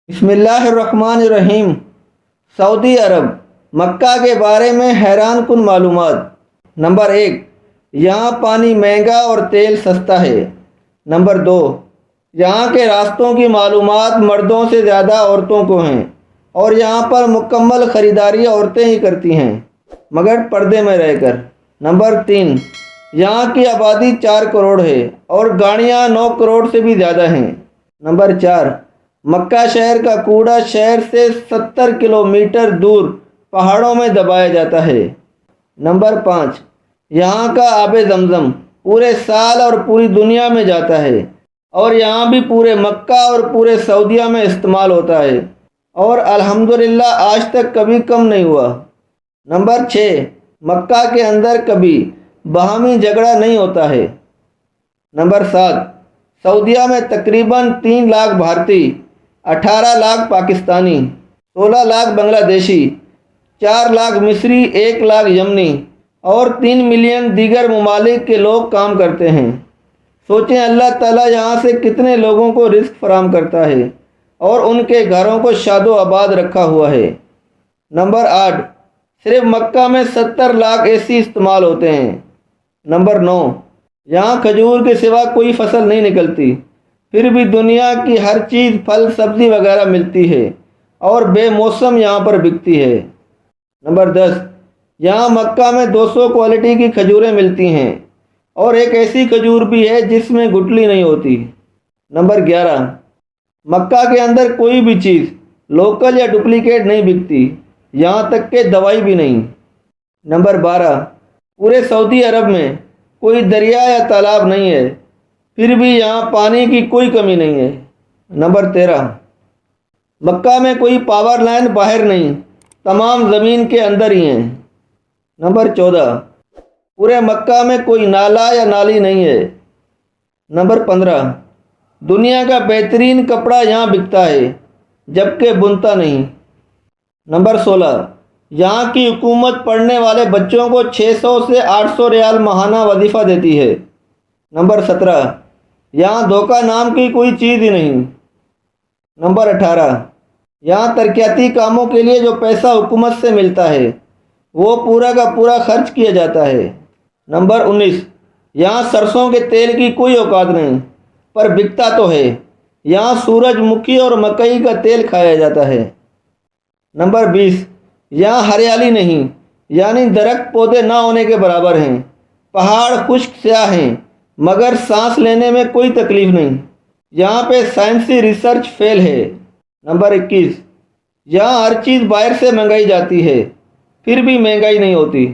بسم اللہ الرحمن الرحیم۔ سعودی عرب مکہ کے بارے میں حیران کن معلومات۔ نمبر 1، یہاں پانی مہنگا اور تیل سستا ہے۔ نمبر 2، یہاں کے راستوں کی معلومات مردوں سے زیادہ عورتوں کو ہیں اور یہاں پر مکمل خریداری عورتیں ہی کرتی ہیں مگر پردے میں رہ کر۔ نمبر 3، یہاں کی آبادی 4 کروڑ ہے اور گاڑیاں 9 کروڑ سے بھی زیادہ ہیں۔ نمبر 4، مکہ شہر کا کوڑا شہر سے 70 کلومیٹر دور پہاڑوں میں دبایا جاتا ہے۔ نمبر 5، یہاں کا آب زمزم پورے سال اور پوری دنیا میں جاتا ہے اور یہاں بھی پورے مکہ اور پورے سعودیہ میں استعمال ہوتا ہے اور الحمدللہ آج تک کبھی کم نہیں ہوا۔ نمبر 6، مکہ کے اندر کبھی باہمی جھگڑا نہیں ہوتا ہے۔ نمبر 7، سعودیہ میں تقریباً 3 لاکھ بھارتی، 18 لاکھ پاکستانی، 16 لاکھ بنگلہ دیشی، 4 لاکھ مصری، 1 لاکھ یمنی اور 3 ملین دیگر ممالک کے لوگ کام کرتے ہیں۔ سوچیں اللہ تعالیٰ یہاں سے کتنے لوگوں کو رزق فراہم کرتا ہے اور ان کے گھروں کو شاد و آباد رکھا ہوا ہے۔ نمبر 8، صرف مکہ میں 70 لاکھ اے سی استعمال ہوتے ہیں۔ نمبر 9، یہاں کھجور کے سوا کوئی فصل نہیں نکلتی، پھر بھی دنیا کی ہر چیز پھل سبزی وغیرہ ملتی ہے اور بے موسم یہاں پر بکتی ہے۔ نمبر 10، یہاں مکہ میں 200 کوالٹی کی کھجوریں ملتی ہیں اور ایک ایسی کھجور بھی ہے جس میں گٹلی نہیں ہوتی۔ نمبر 11، مکہ کے اندر کوئی بھی چیز لوکل یا ڈپلیکیٹ نہیں بکتی، یہاں تک کہ دوائی بھی نہیں۔ نمبر 12، پورے سعودی عرب میں کوئی دریا یا تالاب نہیں ہے، پھر بھی یہاں پانی کی کوئی کمی نہیں ہے۔ نمبر 13، مکہ میں کوئی پاور لائن باہر نہیں، تمام زمین کے اندر ہی ہیں۔ نمبر 14، پورے مکہ میں کوئی نالا یا نالی نہیں ہے۔ نمبر 15، دنیا کا بہترین کپڑا یہاں بکتا ہے جبکہ بنتا نہیں۔ نمبر 16، یہاں کی حکومت پڑھنے والے بچوں کو 600 سے 800 ریال ماہانہ وظیفہ دیتی ہے۔ نمبر 17، یہاں دھوکہ نام کی کوئی چیز ہی نہیں۔ نمبر 18، یہاں ترقیاتی کاموں کے لیے جو پیسہ حکومت سے ملتا ہے وہ پورا کا پورا خرچ کیا جاتا ہے۔ نمبر 19، یہاں سرسوں کے تیل کی کوئی اوقات نہیں پر بکتا تو ہے، یہاں سورج مکھی اور مکئی کا تیل کھایا جاتا ہے۔ نمبر 20، یہاں ہریالی نہیں، یعنی درخت پودے نہ ہونے کے برابر ہیں، پہاڑ خشک سیاہ ہیں مگر سانس لینے میں کوئی تکلیف نہیں، یہاں پہ سائنسی ریسرچ فیل ہے۔ نمبر 21، یہاں ہر چیز باہر سے منگائی جاتی ہے پھر بھی مہنگائی نہیں ہوتی۔